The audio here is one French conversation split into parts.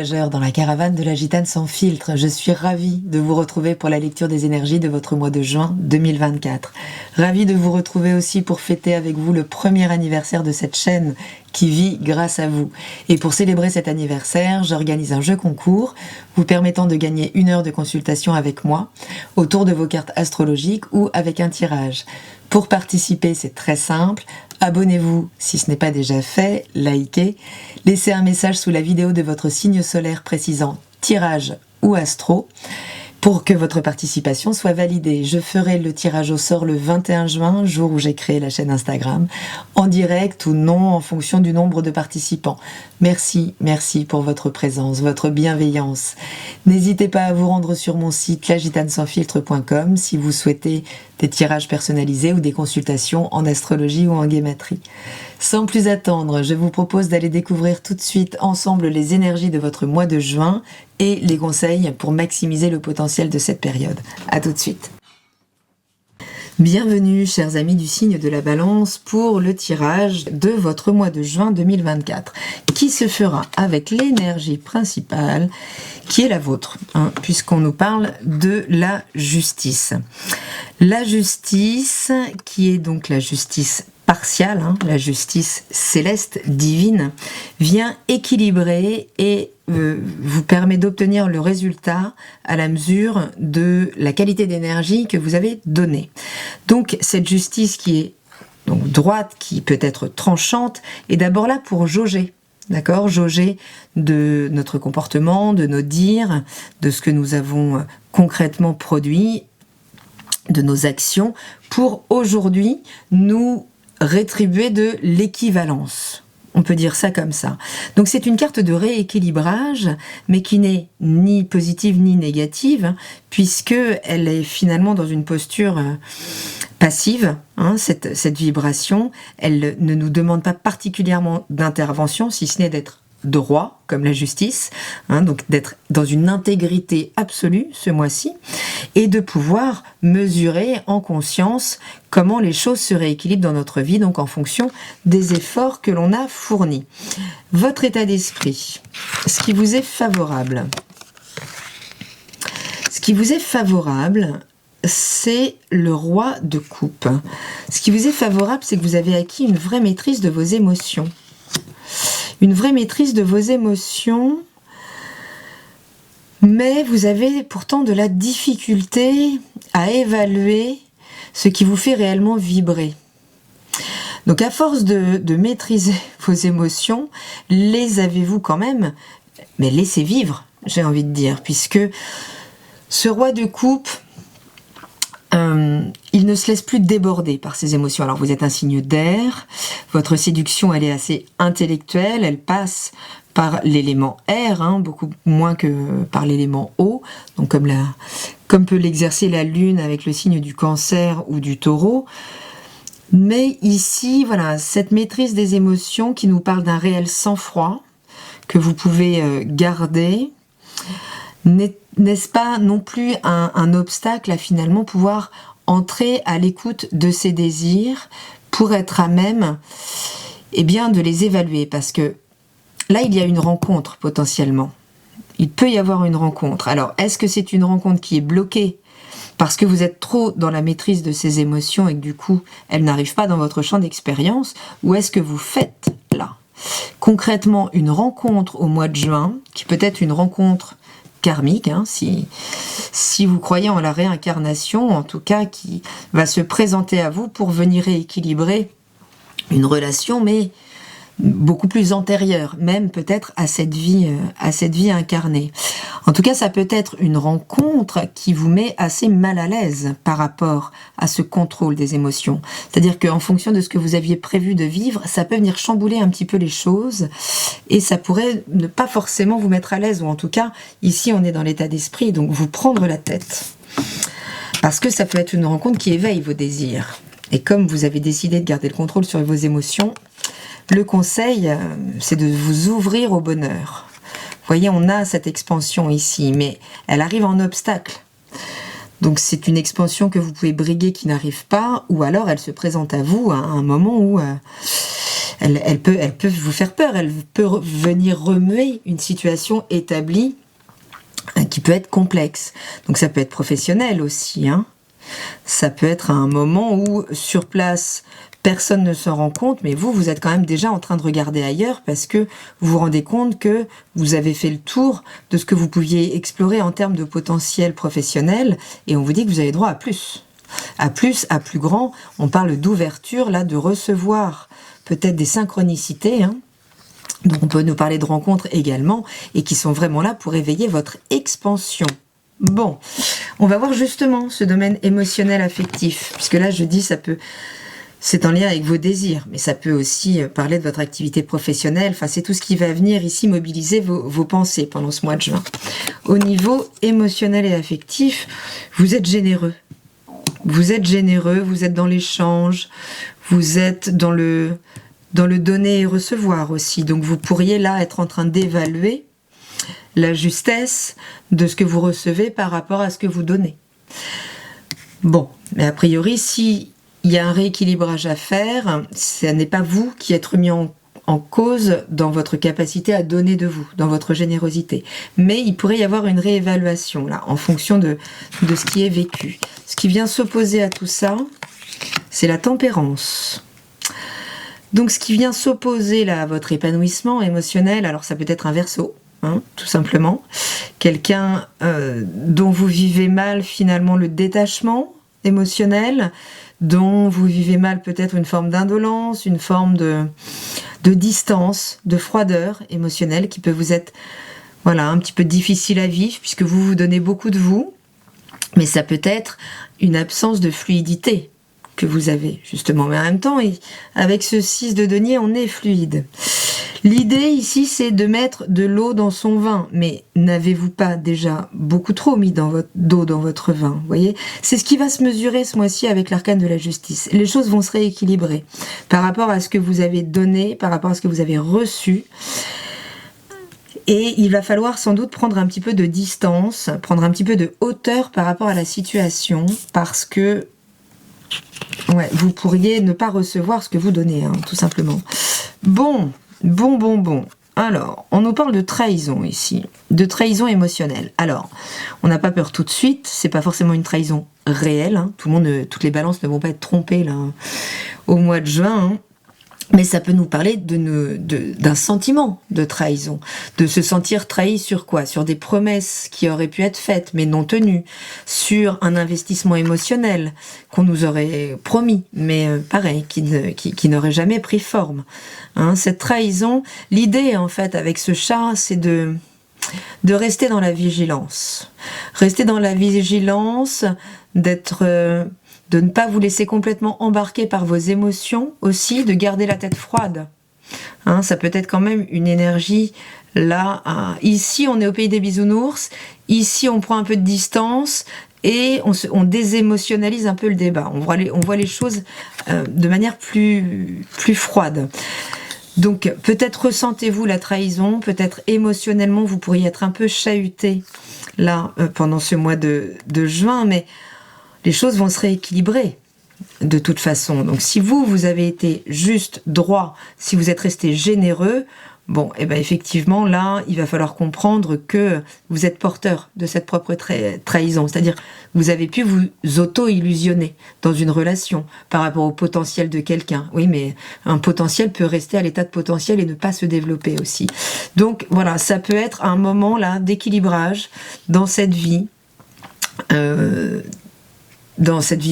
voyageurs dans la caravane de la Gitane sans filtre. Je suis ravie de vous retrouver pour la lecture des énergies de votre mois de juin 2024. Ravie de vous retrouver aussi pour fêter avec vous le premier anniversaire de cette chaîne qui vit grâce à vous. Et pour célébrer cet anniversaire, j'organise un jeu concours vous permettant de gagner 1 heure de consultation avec moi autour de vos cartes astrologiques ou avec un tirage. Pour participer, c'est très simple. Abonnez-vous si ce n'est pas déjà fait, likez, laissez un message sous la vidéo de votre signe solaire précisant tirage ou astro pour que votre participation soit validée. Je ferai le tirage au sort le 21 juin, jour où j'ai créé la chaîne Instagram, en direct ou non en fonction du nombre de participants. Merci pour votre présence, votre bienveillance. N'hésitez pas à vous rendre sur mon site lagitanesansfiltre.com si vous souhaitez des tirages personnalisés ou des consultations en astrologie ou en guématrie. Sans plus attendre, je vous propose d'aller découvrir tout de suite ensemble les énergies de votre mois de juin et les conseils pour maximiser le potentiel de cette période. À tout de suite. Bienvenue, chers amis du signe de la Balance, pour le tirage de votre mois de juin 2024, qui se fera avec l'énergie principale qui est la vôtre, puisqu'on nous parle de la justice. La justice, qui est donc la justice partiale, la justice céleste, divine, vient équilibrer et vous permet d'obtenir le résultat à la mesure de la qualité d'énergie que vous avez donnée. Donc cette justice qui est donc droite, qui peut être tranchante, est d'abord là pour jauger. D'accord, jauger de notre comportement, de nos dires, de ce que nous avons concrètement produit, de nos actions, pour aujourd'hui nous rétribuer de l'équivalence. On peut dire ça comme ça. Donc c'est une carte de rééquilibrage, mais qui n'est ni positive ni négative, puisque elle est finalement dans une posture passive, cette vibration. Elle ne nous demande pas particulièrement d'intervention, si ce n'est d'être droit, comme la justice, donc d'être dans une intégrité absolue ce mois-ci, et de pouvoir mesurer en conscience comment les choses se rééquilibrent dans notre vie, donc en fonction des efforts que l'on a fournis. Votre état d'esprit, ce qui vous est favorable. Ce qui vous est favorable, c'est le roi de coupe. Ce qui vous est favorable, c'est que vous avez acquis une vraie maîtrise de vos émotions. Une vraie maîtrise de vos émotions, mais vous avez pourtant de la difficulté à évaluer ce qui vous fait réellement vibrer. Donc à force de maîtriser vos émotions, les avez-vous quand même, mais laissez vivre, j'ai envie de dire, puisque ce roi de coupe, il ne se laisse plus déborder par ses émotions. Alors vous êtes un signe d'air, votre séduction elle est assez intellectuelle, elle passe par l'élément air, beaucoup moins que par l'élément eau, donc comme peut l'exercer la lune avec le signe du Cancer ou du Taureau. Mais ici, voilà, cette maîtrise des émotions qui nous parle d'un réel sang-froid que vous pouvez garder, n'est-ce pas non plus un obstacle à finalement pouvoir entrer à l'écoute de ses désirs pour être à même de les évaluer, parce que là il y a une rencontre potentiellement, il peut y avoir une rencontre. Alors est-ce que c'est une rencontre qui est bloquée parce que vous êtes trop dans la maîtrise de ces émotions et que du coup elles n'arrivent pas dans votre champ d'expérience, ou est-ce que vous faites là concrètement une rencontre au mois de juin qui peut être une rencontre karmique, si vous croyez en la réincarnation, en tout cas qui va se présenter à vous pour venir rééquilibrer une relation, mais beaucoup plus antérieure, même peut-être à cette vie incarnée. En tout cas, ça peut être une rencontre qui vous met assez mal à l'aise par rapport à ce contrôle des émotions. C'est-à-dire qu'en fonction de ce que vous aviez prévu de vivre, ça peut venir chambouler un petit peu les choses et ça pourrait ne pas forcément vous mettre à l'aise, ou en tout cas, ici on est dans l'état d'esprit, donc vous prendre la tête. Parce que ça peut être une rencontre qui éveille vos désirs. Et comme vous avez décidé de garder le contrôle sur vos émotions, le conseil, c'est de vous ouvrir au bonheur. Vous voyez, on a cette expansion ici, mais elle arrive en obstacle. Donc c'est une expansion que vous pouvez briguer qui n'arrive pas, ou alors elle se présente à vous à un moment où elle peut vous faire peur, elle peut venir remuer une situation établie qui peut être complexe. Donc ça peut être professionnel aussi, hein. Ça peut être un moment où, sur place, personne ne se rend compte, mais vous êtes quand même déjà en train de regarder ailleurs parce que vous vous rendez compte que vous avez fait le tour de ce que vous pouviez explorer en termes de potentiel professionnel et on vous dit que vous avez droit à plus. À plus, à plus grand, on parle d'ouverture, là, de recevoir peut-être des synchronicités, hein. Donc on peut nous parler de rencontres également et qui sont vraiment là pour éveiller votre expansion. Bon, on va voir justement ce domaine émotionnel affectif, puisque là je dis c'est en lien avec vos désirs, mais ça peut aussi parler de votre activité professionnelle, enfin c'est tout ce qui va venir ici mobiliser vos pensées pendant ce mois de juin. Au niveau émotionnel et affectif, vous êtes généreux. Vous êtes généreux, vous êtes dans l'échange, vous êtes dans le donner et recevoir aussi. Donc vous pourriez là être en train d'évaluer la justesse de ce que vous recevez par rapport à ce que vous donnez. Bon, mais a priori, s'il y a un rééquilibrage à faire, ce n'est pas vous qui êtes remis en cause dans votre capacité à donner de vous, dans votre générosité. Mais il pourrait y avoir une réévaluation, là, en fonction de ce qui est vécu. Ce qui vient s'opposer à tout ça, c'est la tempérance. Donc ce qui vient s'opposer là à votre épanouissement émotionnel, alors ça peut être un Verseau, hein, tout simplement. Quelqu'un dont vous vivez mal finalement le détachement émotionnel, dont vous vivez mal peut-être une forme d'indolence, une forme de distance, de froideur émotionnelle qui peut vous être voilà, un petit peu difficile à vivre puisque vous vous donnez beaucoup de vous, mais ça peut être une absence de fluidité que vous avez justement, mais en même temps avec ce 6 de denier on est fluide. L'idée ici c'est de mettre de l'eau dans son vin, mais n'avez-vous pas déjà beaucoup trop mis d'eau dans votre vin, vous voyez? C'est ce qui va se mesurer ce mois-ci avec l'arcane de la justice. Les choses vont se rééquilibrer par rapport à ce que vous avez donné, par rapport à ce que vous avez reçu. Et il va falloir sans doute prendre un petit peu de distance, prendre un petit peu de hauteur par rapport à la situation, parce que ouais, vous pourriez ne pas recevoir ce que vous donnez, hein, tout simplement. Bon. Alors, on nous parle de trahison ici, de trahison émotionnelle. Alors, on n'a pas peur tout de suite, c'est pas forcément une trahison réelle, hein. Toutes les balances ne vont pas être trompées là, au mois de juin, hein. Mais ça peut nous parler d'un sentiment de trahison, de se sentir trahi sur quoi? Sur des promesses qui auraient pu être faites mais non tenues, sur un investissement émotionnel qu'on nous aurait promis, mais pareil, qui n'aurait jamais pris forme. Hein, cette trahison, l'idée en fait avec ce chat, c'est de rester dans la vigilance. Rester dans la vigilance, de ne pas vous laisser complètement embarquer par vos émotions aussi, de garder la tête froide. Hein, ça peut être quand même une énergie là. Ici, on est au pays des bisounours. Ici, on prend un peu de distance et on désémotionnalise un peu le débat. On voit les choses de manière plus froide. Donc, peut-être ressentez-vous la trahison, peut-être émotionnellement, vous pourriez être un peu chahuté là pendant ce mois de juin, mais les choses vont se rééquilibrer de toute façon. Donc si vous avez été juste, droit, si vous êtes resté généreux, bon, et ben effectivement, là, il va falloir comprendre que vous êtes porteur de cette propre trahison. C'est-à-dire, vous avez pu vous auto-illusionner dans une relation par rapport au potentiel de quelqu'un. Oui, mais un potentiel peut rester à l'état de potentiel et ne pas se développer aussi. Donc voilà, ça peut être un moment là d'équilibrage dans cette vie. Dans cette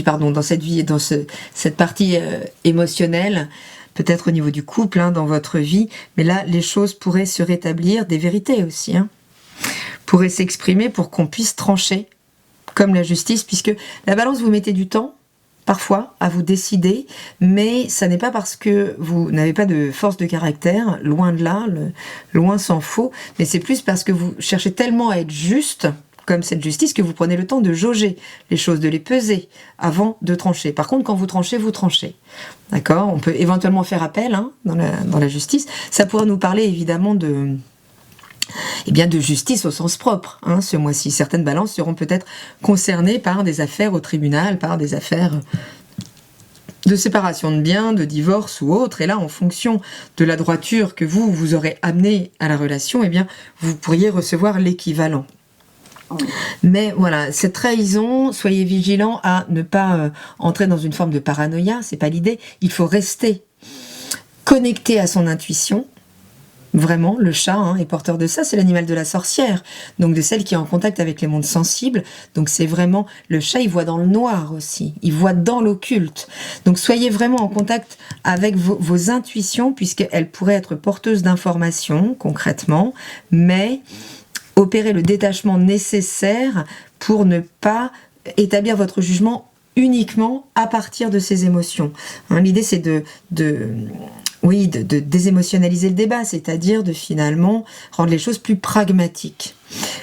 partie émotionnelle, peut-être au niveau du couple, hein, dans votre vie, mais là, les choses pourraient se rétablir, des vérités aussi, hein, pourraient s'exprimer pour qu'on puisse trancher, comme la justice, puisque la balance, vous mettez du temps, parfois, à vous décider, mais ça n'est pas parce que vous n'avez pas de force de caractère, loin de là, loin s'en faut, mais c'est plus parce que vous cherchez tellement à être juste, comme cette justice, que vous prenez le temps de jauger les choses, de les peser avant de trancher. Par contre, quand vous tranchez, vous tranchez. D'accord? On peut éventuellement faire appel hein, dans la justice. Ça pourra nous parler évidemment de justice au sens propre. Hein, ce mois-ci, certaines balances seront peut-être concernées par des affaires au tribunal, par des affaires de séparation de biens, de divorce ou autre. Et là, en fonction de la droiture que vous aurez amené à la relation, eh bien, vous pourriez recevoir l'équivalent. Mais voilà, cette trahison, soyez vigilants à ne pas entrer dans une forme de paranoïa, c'est pas l'idée. Il faut rester connecté à son intuition. Vraiment, le chat est porteur de ça, c'est l'animal de la sorcière, donc de celle qui est en contact avec les mondes sensibles. Donc c'est vraiment, le chat, il voit dans le noir aussi, il voit dans l'occulte. Donc soyez vraiment en contact avec vos intuitions, puisqu'elles pourraient être porteuses d'informations, concrètement, mais opérez le détachement nécessaire pour ne pas établir votre jugement uniquement à partir de ces émotions. L'idée, c'est de désémotionnaliser le débat, c'est-à-dire de finalement rendre les choses plus pragmatiques,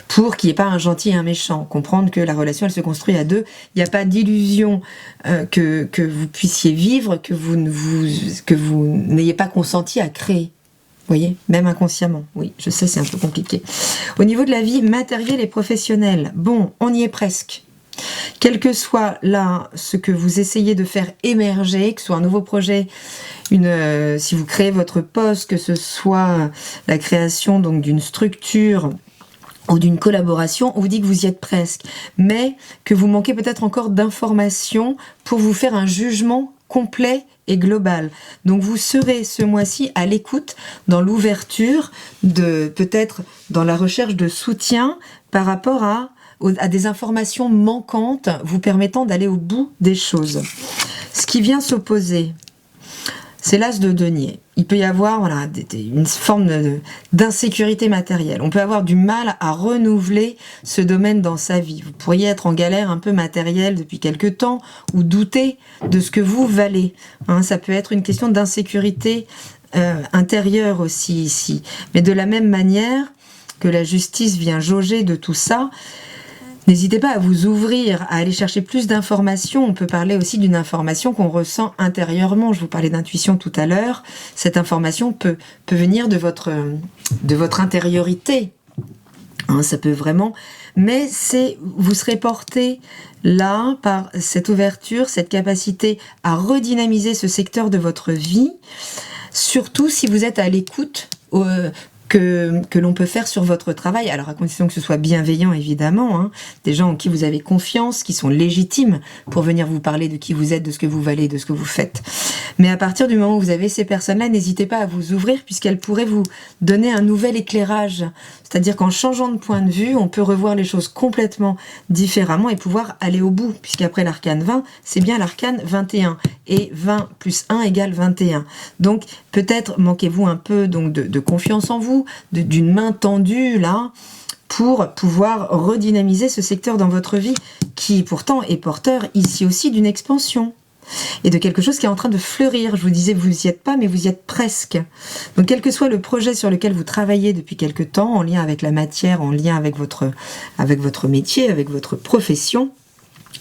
pour qu'il n'y ait pas un gentil et un méchant, comprendre que la relation, elle se construit à deux, il n'y a pas d'illusion que vous puissiez vivre, que vous n'ayez pas consenti à créer. Vous voyez, même inconsciemment. Oui, je sais, c'est un peu compliqué. Au niveau de la vie matérielle et professionnelle, bon, on y est presque. Quel que soit là ce que vous essayez de faire émerger, que ce soit un nouveau projet, si vous créez votre poste, que ce soit la création donc d'une structure ou d'une collaboration, on vous dit que vous y êtes presque, mais que vous manquez peut-être encore d'informations pour vous faire un jugement complet et global. Donc vous serez ce mois-ci à l'écoute, dans l'ouverture, peut-être dans la recherche de soutien par rapport à des informations manquantes vous permettant d'aller au bout des choses. Ce qui vient s'opposer, c'est l'as de denier. Il peut y avoir une forme d'insécurité matérielle. On peut avoir du mal à renouveler ce domaine dans sa vie. Vous pourriez être en galère un peu matérielle depuis quelque temps ou douter de ce que vous valez. Ça peut être une question d'insécurité intérieure aussi ici. Mais de la même manière que la justice vient jauger de tout ça, n'hésitez pas à vous ouvrir, à aller chercher plus d'informations. On peut parler aussi d'une information qu'on ressent intérieurement. Je vous parlais d'intuition tout à l'heure. Cette information peut venir de votre intériorité. Ça peut vraiment... Mais vous serez porté là par cette ouverture, cette capacité à redynamiser ce secteur de votre vie, surtout si vous êtes à l'écoute que l'on peut faire sur votre travail, alors à condition que ce soit bienveillant évidemment, des gens en qui vous avez confiance, qui sont légitimes pour venir vous parler de qui vous êtes, de ce que vous valez, de ce que vous faites. Mais à partir du moment où vous avez ces personnes-là, n'hésitez pas à vous ouvrir puisqu'elles pourraient vous donner un nouvel éclairage. C'est-à-dire qu'en changeant de point de vue, on peut revoir les choses complètement différemment et pouvoir aller au bout, puisqu'après l'arcane 20, c'est bien l'arcane 21. Et 20 plus 1 égale 21. Donc peut-être manquez-vous un peu donc, de confiance en vous, d'une main tendue là, pour pouvoir redynamiser ce secteur dans votre vie, qui pourtant est porteur ici aussi d'une expansion. Et de quelque chose qui est en train de fleurir. Je vous disais, vous n'y êtes pas, mais vous y êtes presque. Donc, quel que soit le projet sur lequel vous travaillez depuis quelque temps, en lien avec la matière, en lien avec votre métier, avec votre profession,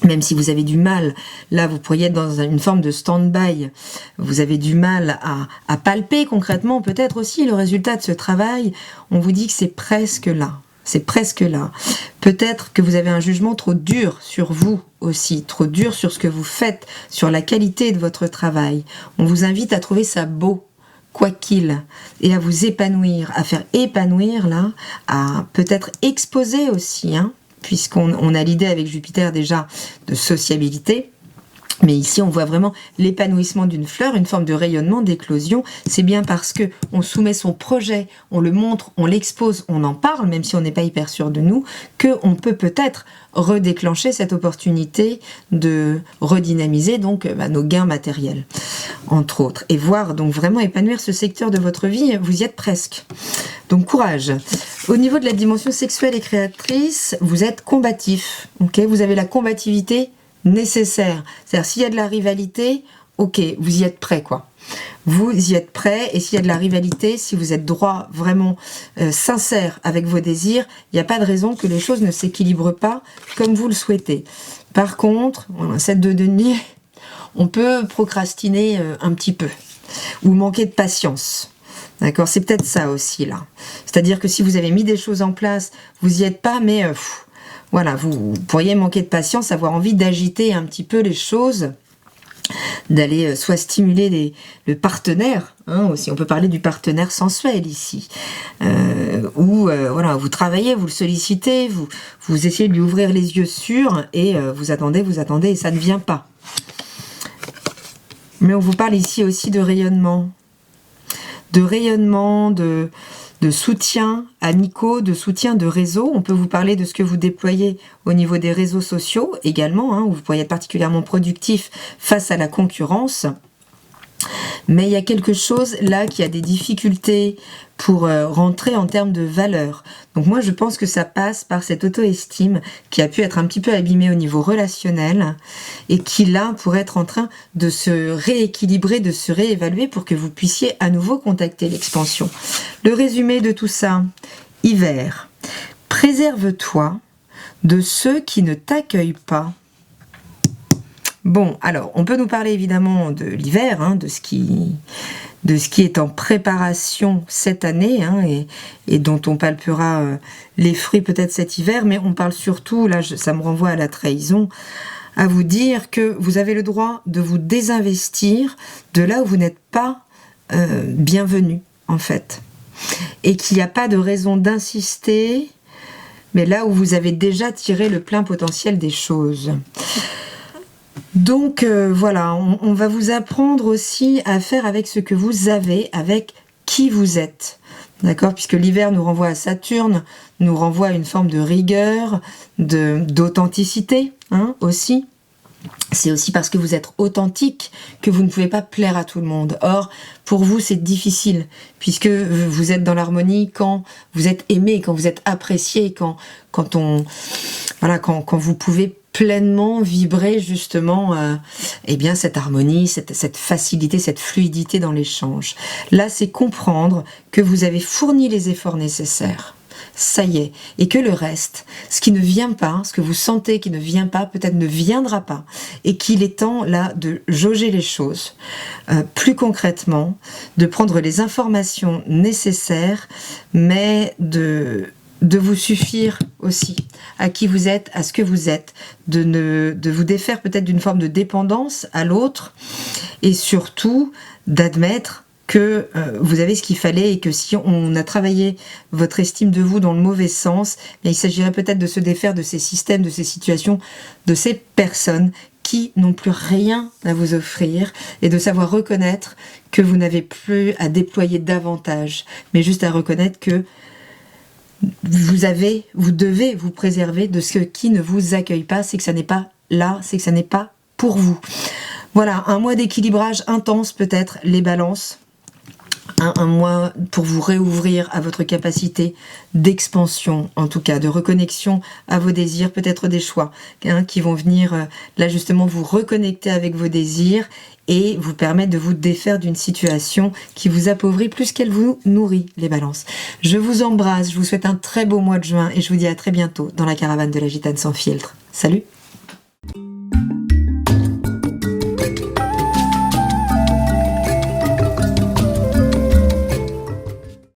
même si vous avez du mal, là vous pourriez être dans une forme de stand-by, vous avez du mal à palper concrètement peut-être aussi le résultat de ce travail, on vous dit que c'est presque là. C'est presque là. Peut-être que vous avez un jugement trop dur sur vous aussi, trop dur sur ce que vous faites, sur la qualité de votre travail. On vous invite à trouver ça beau, quoi qu'il, et à vous épanouir, à faire épanouir là, à peut-être exposer aussi, puisqu'on a l'idée avec Jupiter déjà de sociabilité. Mais ici, on voit vraiment l'épanouissement d'une fleur, une forme de rayonnement, d'éclosion. C'est bien parce que on soumet son projet, on le montre, on l'expose, on en parle, même si on n'est pas hyper sûr de nous, qu'on peut peut-être redéclencher cette opportunité de redynamiser donc nos gains matériels, entre autres. Et voir donc vraiment épanouir ce secteur de votre vie, vous y êtes presque. Donc courage. Au niveau de la dimension sexuelle et créatrice, vous êtes combatif. Okay, vous avez la combativité nécessaire. C'est-à-dire, s'il y a de la rivalité, ok, vous y êtes prêt, quoi. Vous y êtes prêt, et s'il y a de la rivalité, si vous êtes droit, vraiment sincère avec vos désirs, il n'y a pas de raison que les choses ne s'équilibrent pas comme vous le souhaitez. Par contre, cette de denier, on peut procrastiner un petit peu, ou manquer de patience. D'accord, c'est peut-être ça aussi, là. C'est-à-dire que si vous avez mis des choses en place, vous y êtes pas, mais... voilà, vous pourriez manquer de patience, avoir envie d'agiter un petit peu les choses d'aller soit stimuler le partenaire, hein, aussi on peut parler du partenaire sensuel ici, voilà, vous travaillez, vous le sollicitez, vous essayez de lui ouvrir les yeux sûrs et vous attendez et ça ne vient pas. Mais on vous parle ici aussi de rayonnement, de soutien amicaux, de soutien de réseau. On peut vous parler de ce que vous déployez au niveau des réseaux sociaux également, hein, où vous pourriez être particulièrement productif face à la concurrence. Mais il y a quelque chose là qui a des difficultés pour rentrer en termes de valeur. Donc moi je pense que ça passe par cette auto-estime qui a pu être un petit peu abîmée au niveau relationnel et qui là pourrait être en train de se rééquilibrer, de se réévaluer pour que vous puissiez à nouveau contacter l'expansion. Le résumé de tout ça, hiver, préserve-toi de ceux qui ne t'accueillent pas. Bon, alors, on peut nous parler évidemment de l'hiver, hein, de ce qui est en préparation cette année, hein, et dont on palpera les fruits peut-être cet hiver, mais on parle surtout, là ça me renvoie à la trahison, à vous dire que vous avez le droit de vous désinvestir de là où vous n'êtes pas bienvenu, en fait. Et qu'il n'y a pas de raison d'insister, mais là où vous avez déjà tiré le plein potentiel des choses. Donc voilà, on va vous apprendre aussi à faire avec ce que vous avez, avec qui vous êtes. D'accord? Puisque l'hiver nous renvoie à Saturne, nous renvoie à une forme de rigueur, d'authenticité, hein, aussi. C'est aussi parce que vous êtes authentique que vous ne pouvez pas plaire à tout le monde. Or, pour vous, c'est difficile, puisque vous êtes dans l'harmonie quand vous êtes aimé, quand vous êtes apprécié, quand vous pouvez pleinement vibrer justement eh bien cette harmonie, cette facilité, cette fluidité dans l'échange. Là, c'est comprendre que vous avez fourni les efforts nécessaires. Ça y est, et que le reste, ce qui ne vient pas, ce que vous sentez qui ne vient pas, peut-être ne viendra pas, et qu'il est temps là de jauger les choses, plus concrètement, de prendre les informations nécessaires, mais de vous suffire aussi à qui vous êtes, à ce que vous êtes, de vous défaire peut-être d'une forme de dépendance à l'autre, et surtout d'admettre que vous avez ce qu'il fallait et que si on a travaillé votre estime de vous dans le mauvais sens, il s'agirait peut-être de se défaire de ces systèmes, de ces situations, de ces personnes qui n'ont plus rien à vous offrir et de savoir reconnaître que vous n'avez plus à déployer davantage, mais juste à reconnaître que vous devez vous préserver de ce qui ne vous accueille pas, c'est que ça n'est pas là, c'est que ça n'est pas pour vous. Voilà, un mois d'équilibrage intense peut-être, les balances. Un mois pour vous réouvrir à votre capacité d'expansion, en tout cas, de reconnexion à vos désirs, peut-être des choix hein, qui vont venir, là justement, vous reconnecter avec vos désirs et vous permettre de vous défaire d'une situation qui vous appauvrit plus qu'elle vous nourrit, les balances. Je vous embrasse, je vous souhaite un très beau mois de juin et je vous dis à très bientôt dans la caravane de la Gitane sans filtre. Salut!